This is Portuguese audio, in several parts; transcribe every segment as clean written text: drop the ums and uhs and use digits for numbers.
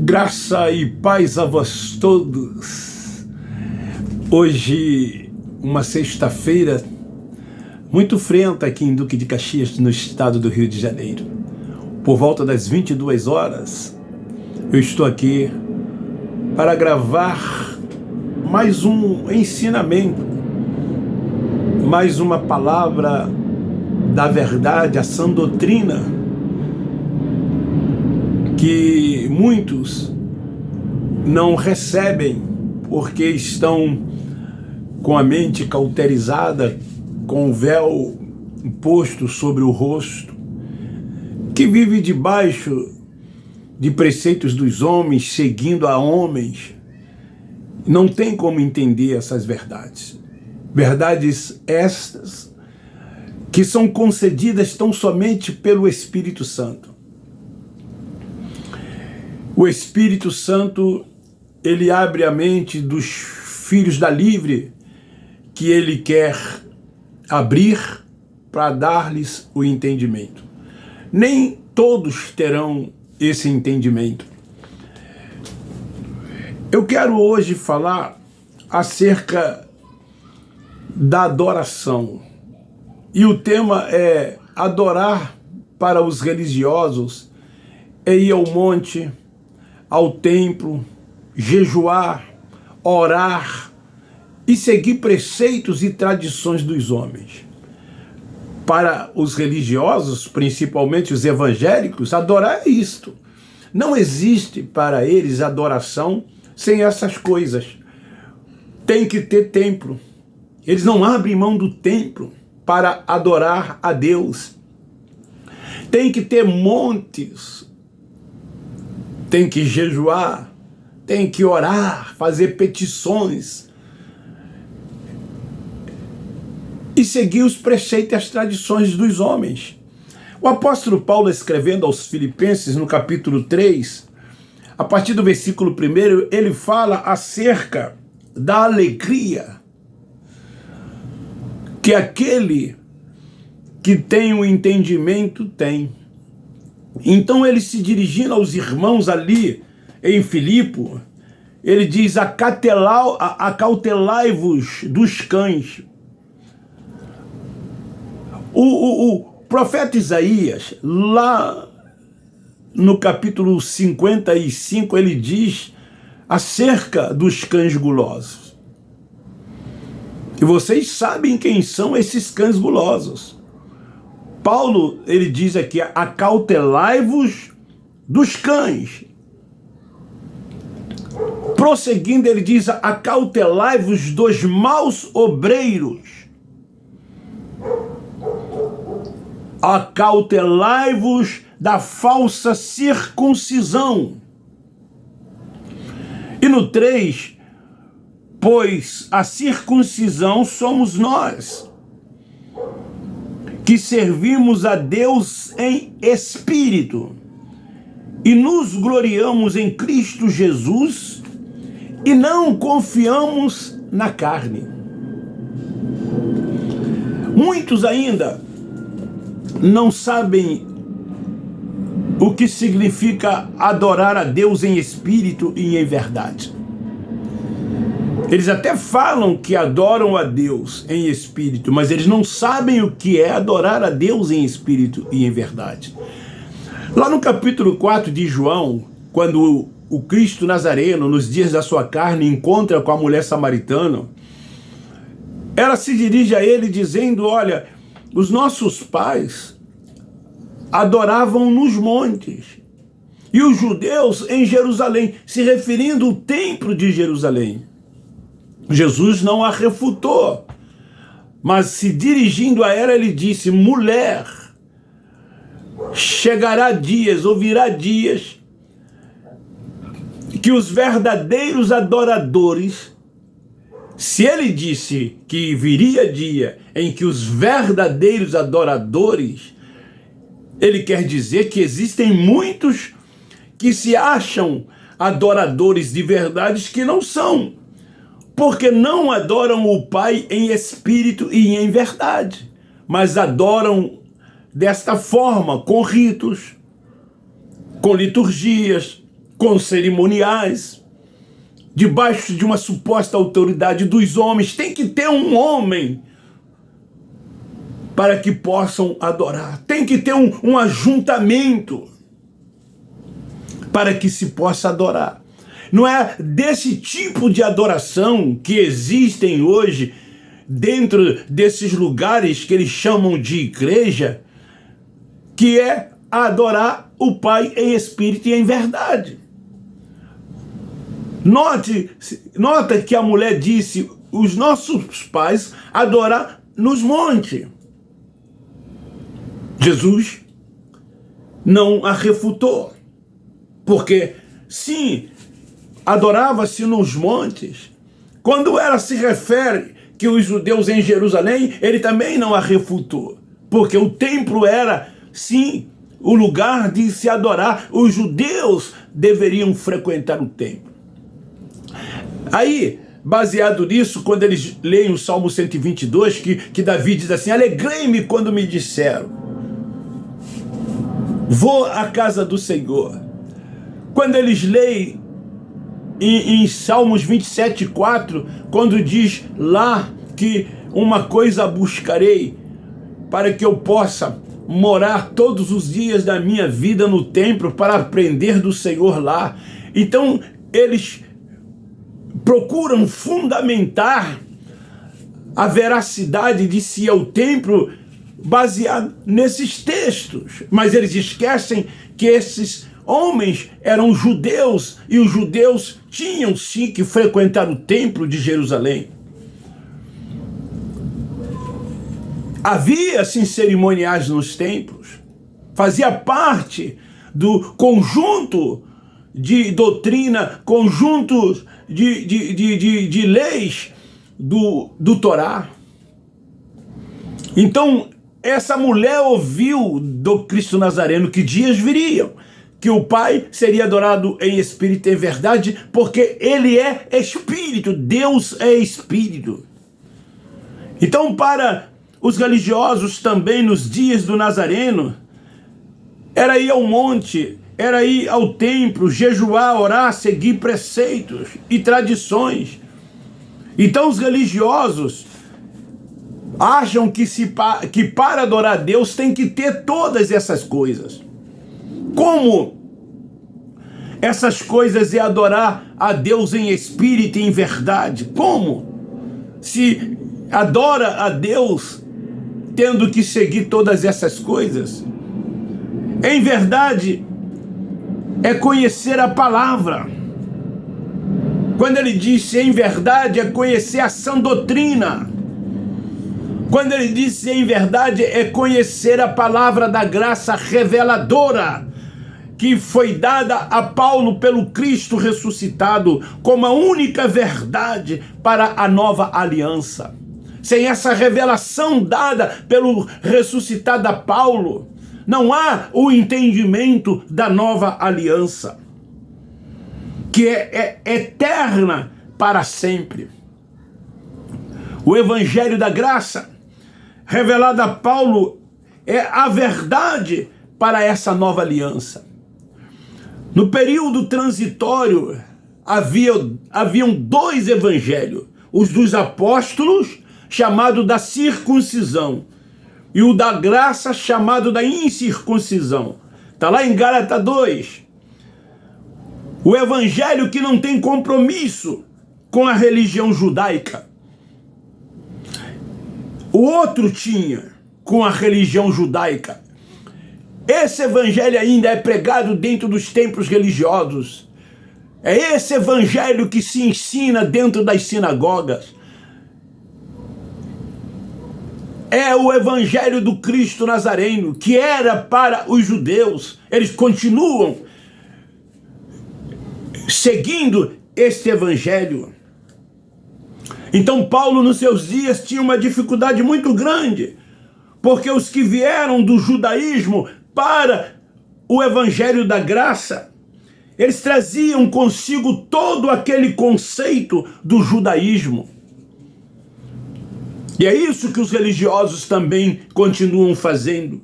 Graça e paz a vós todos. Hoje, uma sexta-feira muito frenta aqui em Duque de Caxias, no estado do Rio de Janeiro. Por volta das 22 horas, eu estou aqui para gravar mais um ensinamento, mais uma palavra da verdade, a sã doutrina, que muitos não recebem porque estão com a mente cauterizada, com o véu posto sobre o rosto, que vive debaixo de preceitos dos homens, seguindo a homens, não tem como entender essas verdades. Verdades estas que são concedidas tão somente pelo Espírito Santo. O Espírito Santo, ele abre a mente dos filhos da livre, que ele quer abrir para dar-lhes o entendimento. Nem todos terão esse entendimento. Eu quero hoje falar acerca da adoração. E o tema é: adorar para os religiosos é ir ao monte, ao templo, jejuar, orar e seguir preceitos e tradições dos homens. Para os religiosos, principalmente os evangélicos, adorar é isto. Não existe para eles adoração sem essas coisas. Tem que ter templo. Eles não abrem mão do templo para adorar a Deus. Tem que ter montes. Tem que jejuar, tem que orar, fazer petições e seguir os preceitos e as tradições dos homens. O apóstolo Paulo, escrevendo aos Filipenses, no capítulo 3, a partir do versículo 1, ele fala acerca da alegria que aquele que tem o entendimento tem. Então ele, se dirigindo aos irmãos ali em Filipe, ele diz: acautelai-vos dos cães. O profeta Isaías, lá no capítulo 55, ele diz acerca dos cães gulosos. E vocês sabem quem são esses cães gulosos. Paulo, ele diz aqui: acautelai-vos dos cães. Prosseguindo, ele diz: acautelai-vos dos maus obreiros. Acautelai-vos da falsa circuncisão. E no 3, pois a circuncisão somos nós, que servimos a Deus em espírito e nos gloriamos em Cristo Jesus e não confiamos na carne. Muitos ainda não sabem o que significa adorar a Deus em espírito e em verdade. Eles até falam que adoram a Deus em espírito, mas eles não sabem o que é adorar a Deus em espírito e em verdade. Lá no capítulo 4 de João, quando o Cristo Nazareno, nos dias da sua carne, encontra com a mulher samaritana, ela se dirige a ele dizendo: olha, os nossos pais adoravam nos montes, e os judeus em Jerusalém, se referindo ao templo de Jerusalém. Jesus não a refutou, mas se dirigindo a ela, ele disse: mulher, chegará dias, ou virá dias, que os verdadeiros adoradores, se ele disse que viria dia em que os verdadeiros adoradores, ele quer dizer que existem muitos que se acham adoradores de verdades que não são, porque não adoram o Pai em espírito e em verdade, mas adoram desta forma, com ritos, com liturgias, com cerimoniais, debaixo de uma suposta autoridade dos homens. Tem que ter um homem para que possam adorar. Tem que ter um ajuntamento para que se possa adorar. Não é desse tipo de adoração que existem hoje dentro desses lugares que eles chamam de igreja, que é adorar o Pai em espírito e em verdade. Nota que a mulher disse, os nossos pais adorar nos montes. Jesus não a refutou, porque sim, adorava-se nos montes. Quando ela se refere que os judeus em Jerusalém, ele também não a refutou, porque o templo era, sim, o lugar de se adorar. Os judeus deveriam frequentar o templo. Aí, baseado nisso, quando eles leem o Salmo 122, que Davi diz assim, alegrei-me quando me disseram, vou à casa do Senhor. Quando eles leem em Salmos 27:4, quando diz lá que uma coisa buscarei, para que eu possa morar todos os dias da minha vida no templo, para aprender do Senhor lá. Então, eles procuram fundamentar a veracidade de se é o templo baseado nesses textos, mas eles esquecem que esses homens eram judeus e os judeus tinham sim que frequentar o templo de Jerusalém. Havia sim cerimoniais nos templos, fazia parte do conjunto de doutrina, conjunto de leis do Torá. Então, essa mulher ouviu do Cristo Nazareno que dias viriam, que o Pai seria adorado em espírito e em verdade, porque ele é espírito, Deus é espírito. Então, para os religiosos também nos dias do Nazareno, era ir ao monte, era ir ao templo, jejuar, orar, seguir preceitos e tradições. Então os religiosos acham que para adorar a Deus tem que ter todas essas coisas. Como essas coisas é adorar a Deus em espírito e em verdade? Como? Se adora a Deus tendo que seguir todas essas coisas? Em verdade, é conhecer a palavra. Quando ele disse em verdade, é conhecer a sã doutrina. Quando ele disse em verdade, é conhecer a palavra da graça reveladora, que foi dada a Paulo pelo Cristo ressuscitado, como a única verdade para a nova aliança. Sem essa revelação dada pelo ressuscitado Paulo, não há o entendimento da nova aliança, que é eterna para sempre. O evangelho da graça, revelado a Paulo, é a verdade para essa nova aliança. No período transitório, haviam dois evangelhos, os dos apóstolos, chamado da circuncisão, e o da graça, chamado da incircuncisão. Está lá em Gálatas 2. O evangelho que não tem compromisso com a religião judaica. O outro tinha com a religião judaica. Esse evangelho ainda é pregado dentro dos templos religiosos. É esse evangelho que se ensina dentro das sinagogas. É o evangelho do Cristo Nazareno, que era para os judeus. Eles continuam seguindo este evangelho. Então Paulo, nos seus dias, tinha uma dificuldade muito grande, porque os que vieram do judaísmo para o evangelho da graça, eles traziam consigo todo aquele conceito do judaísmo. E é isso que os religiosos também continuam fazendo.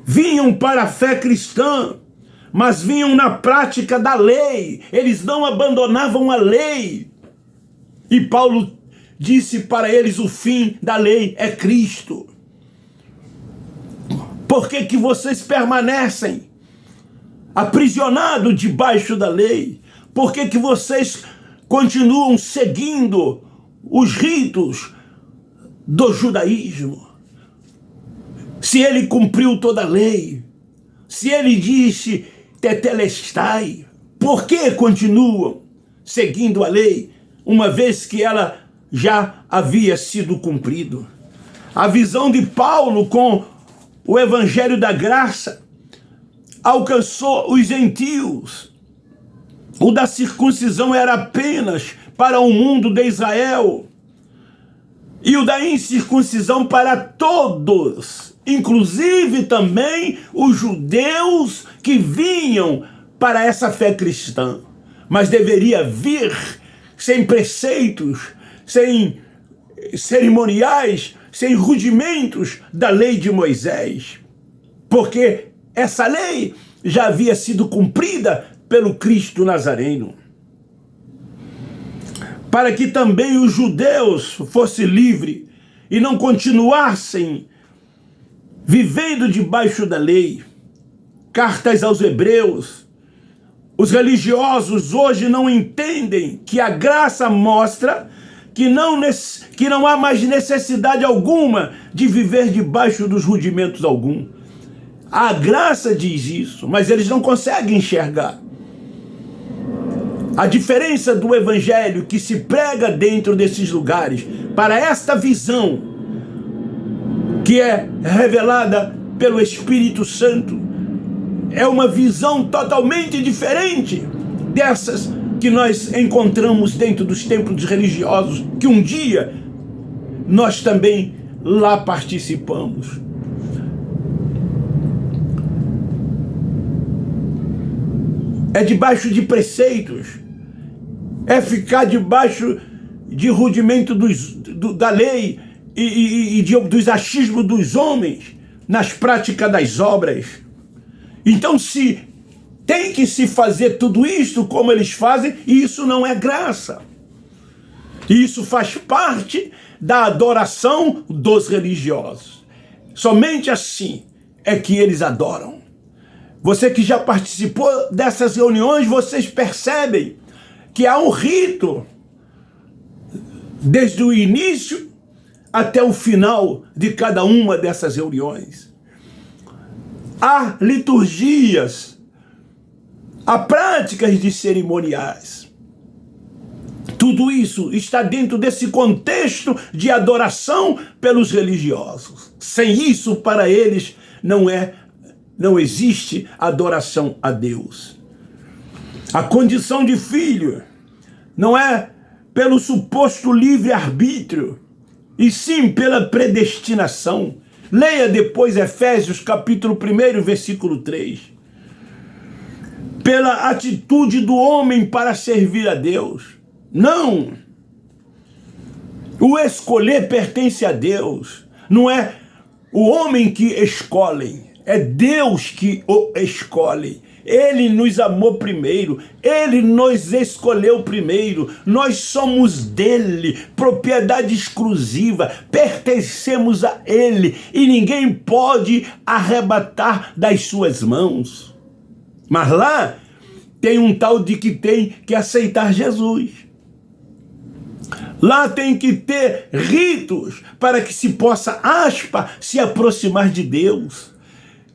Vinham para a fé cristã, mas vinham na prática da lei. Eles não abandonavam a lei. E Paulo disse para eles: o fim da lei é Cristo. Por que que vocês permanecem aprisionados debaixo da lei? Por que que vocês continuam seguindo os ritos do judaísmo? Se ele cumpriu toda a lei, se ele disse tetelestai, por que continuam seguindo a lei, uma vez que ela já havia sido cumprida? A visão de Paulo com o evangelho da graça alcançou os gentios. O da circuncisão era apenas para o mundo de Israel, e o da incircuncisão para todos, inclusive também os judeus que vinham para essa fé cristã. Mas deveria vir sem preceitos, sem cerimoniais, sem rudimentos da lei de Moisés, porque essa lei já havia sido cumprida pelo Cristo Nazareno. Para que também os judeus fossem livres e não continuassem vivendo debaixo da lei. Cartas aos Hebreus. Os religiosos hoje não entendem que a graça mostra que não há mais necessidade alguma de viver debaixo dos rudimentos algum. A graça diz isso, mas eles não conseguem enxergar a diferença do evangelho que se prega dentro desses lugares para esta visão que é revelada pelo Espírito Santo. É uma visão totalmente diferente dessas que nós encontramos dentro dos templos religiosos, que um dia nós também lá participamos. É debaixo de preceitos, é ficar debaixo de rudimento da lei e dos achismos dos homens nas práticas das obras. Então, se tem que se fazer tudo isto como eles fazem, isso não é graça. Isso faz parte da adoração dos religiosos. Somente assim é que eles adoram. Você que já participou dessas reuniões, vocês percebem que há um rito desde o início até o final de cada uma dessas reuniões. Há liturgias, há práticas de cerimoniais. Tudo isso está dentro desse contexto de adoração pelos religiosos. Sem isso, para eles, não existe adoração a Deus. A condição de filho não é pelo suposto livre-arbítrio, e sim pela predestinação. Leia depois Efésios capítulo 1, versículo 3. Pela atitude do homem para servir a Deus. Não! O escolher pertence a Deus. Não é o homem que escolhe, é Deus que o escolhe. Ele nos amou primeiro, Ele nos escolheu primeiro, nós somos dele, propriedade exclusiva, pertencemos a Ele e ninguém pode arrebatar das suas mãos. Mas lá tem um tal de que tem que aceitar Jesus. Lá tem que ter ritos para que se possa, se aproximar de Deus.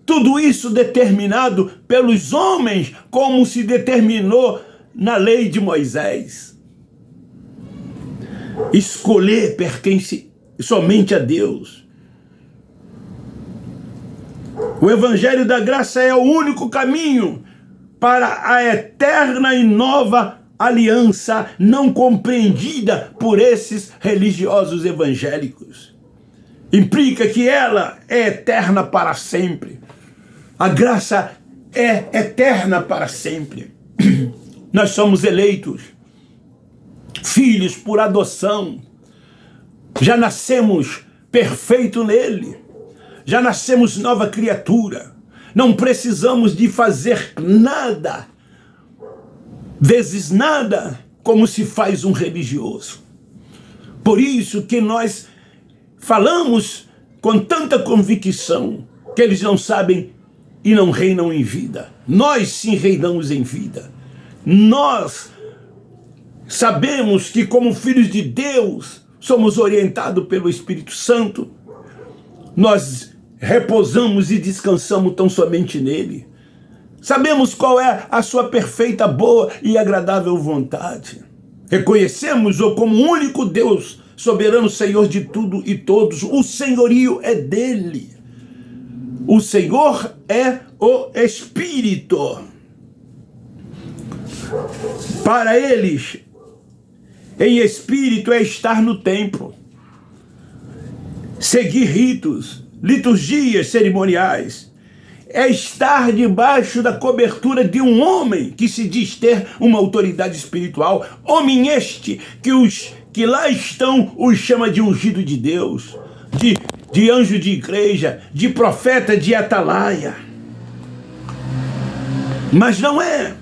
Tudo isso determinado pelos homens, como se determinou na lei de Moisés. Escolher pertence somente a Deus. O Evangelho da Graça é o único caminho para a eterna e nova aliança não compreendida por esses religiosos evangélicos. Implica que ela é eterna para sempre. A graça é eterna para sempre. Nós somos eleitos, filhos por adoção. Já nascemos perfeito nele. Já nascemos nova criatura. Não precisamos de fazer nada, vezes nada, como se faz um religioso. Por isso que nós falamos com tanta convicção que eles não sabem e não reinam em vida. Nós sim reinamos em vida. Nós sabemos que, como filhos de Deus, somos orientados pelo Espírito Santo. Nós repousamos e descansamos tão somente nele. Sabemos qual é a sua perfeita, boa e agradável vontade. Reconhecemos-o como o único Deus, soberano Senhor de tudo e todos. O senhorio é dele. O Senhor é o Espírito. Para eles, em espírito é estar no templo, seguir ritos, liturgias cerimoniais, é estar debaixo da cobertura de um homem que se diz ter uma autoridade espiritual. Homem este que os que lá estão os chama de ungido de Deus, de anjo de igreja, de profeta, de atalaia. Mas não é.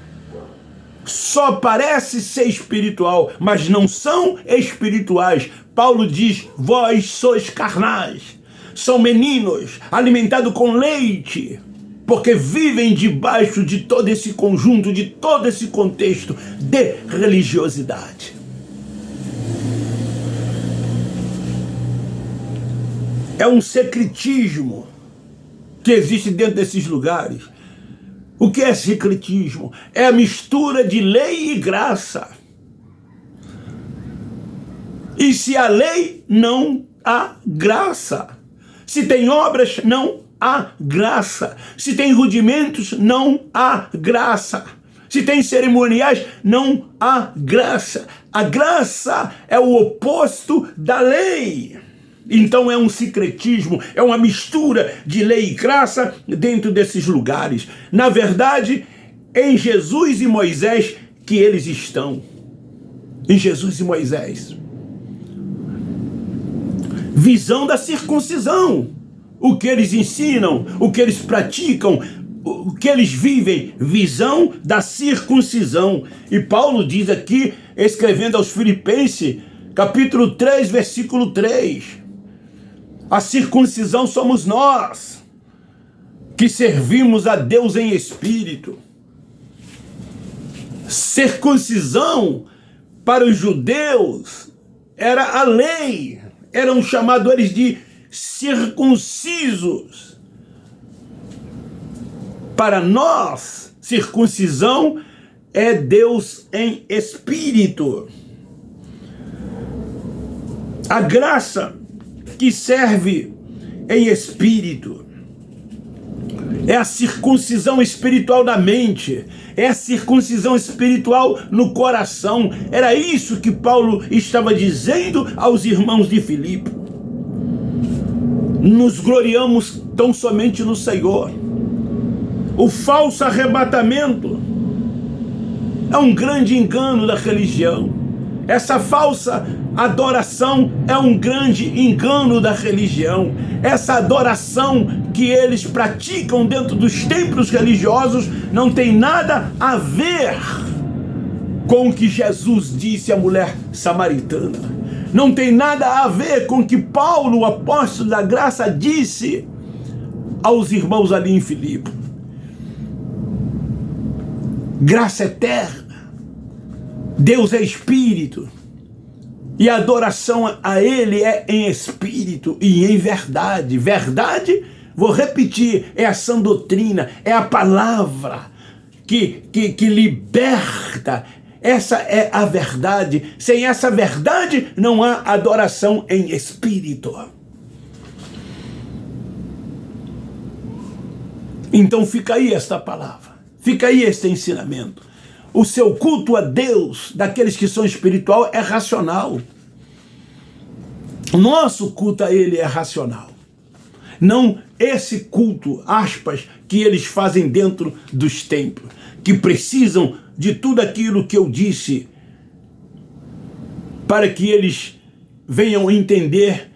Só parece ser espiritual, mas não são espirituais. Paulo diz, vós sois carnais, são meninos, alimentados com leite, porque vivem debaixo de todo esse conjunto, de todo esse contexto de religiosidade. É um secretismo que existe dentro desses lugares. O que é secretismo? É a mistura de lei e graça. E se há lei, não há graça. Se tem obras, não há graça. Se tem rudimentos, não há graça. Se tem cerimoniais, não há graça. A graça é o oposto da lei. Então é um secretismo, é uma mistura de lei e graça dentro desses lugares. Na verdade, em Jesus e Moisés que eles estão. Em Jesus e Moisés. Visão da circuncisão. O que eles ensinam, o que eles praticam, o que eles vivem. Visão da circuncisão. E Paulo diz aqui, escrevendo aos Filipenses, capítulo 3, versículo 3. A circuncisão somos nós, que servimos a Deus em espírito. Circuncisão para os judeus era a lei, eram chamados eles de circuncisos. Para nós, circuncisão é Deus em espírito. A graça que serve em espírito é a circuncisão espiritual da mente, é a circuncisão espiritual no coração. Era isso que Paulo estava dizendo aos irmãos de Filipe. Nos gloriamos tão somente no Senhor. O falso arrebatamento é um grande engano da religião. Essa falsa adoração é um grande engano da religião. Essa adoração que eles praticam dentro dos templos religiosos não tem nada a ver com o que Jesus disse à mulher samaritana. Não tem nada a ver com o que Paulo, o apóstolo da graça, disse aos irmãos ali em Filipe. Graça eterna. Deus é espírito. E a adoração a ele é em espírito e em verdade. Verdade, vou repetir, é a sã doutrina, é a palavra que liberta. Essa é a verdade. Sem essa verdade, não há adoração em espírito. Então fica aí esta palavra. Fica aí este ensinamento. O seu culto a Deus, daqueles que são espiritual, é racional. O nosso culto a ele é racional. Não esse culto, aspas, que eles fazem dentro dos templos, que precisam de tudo aquilo que eu disse para que eles venham entender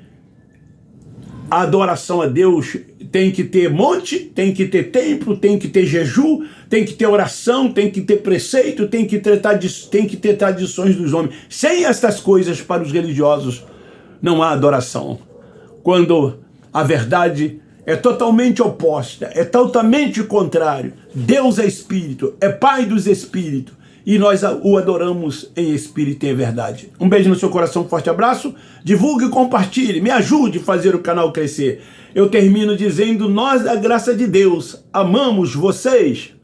a adoração a Deus tem que ter monte, tem que ter templo, tem que ter jejum, tem que ter oração, tem que ter preceito, tem que ter tradições dos homens. Sem estas coisas, para os religiosos, não há adoração. Quando a verdade é totalmente oposta, é totalmente contrário. Deus é espírito, é Pai dos espíritos, e nós o adoramos em espírito e em verdade. Um beijo no seu coração, um forte abraço, divulgue e compartilhe, me ajude a fazer o canal crescer. Eu termino dizendo, nós da graça de Deus, amamos vocês.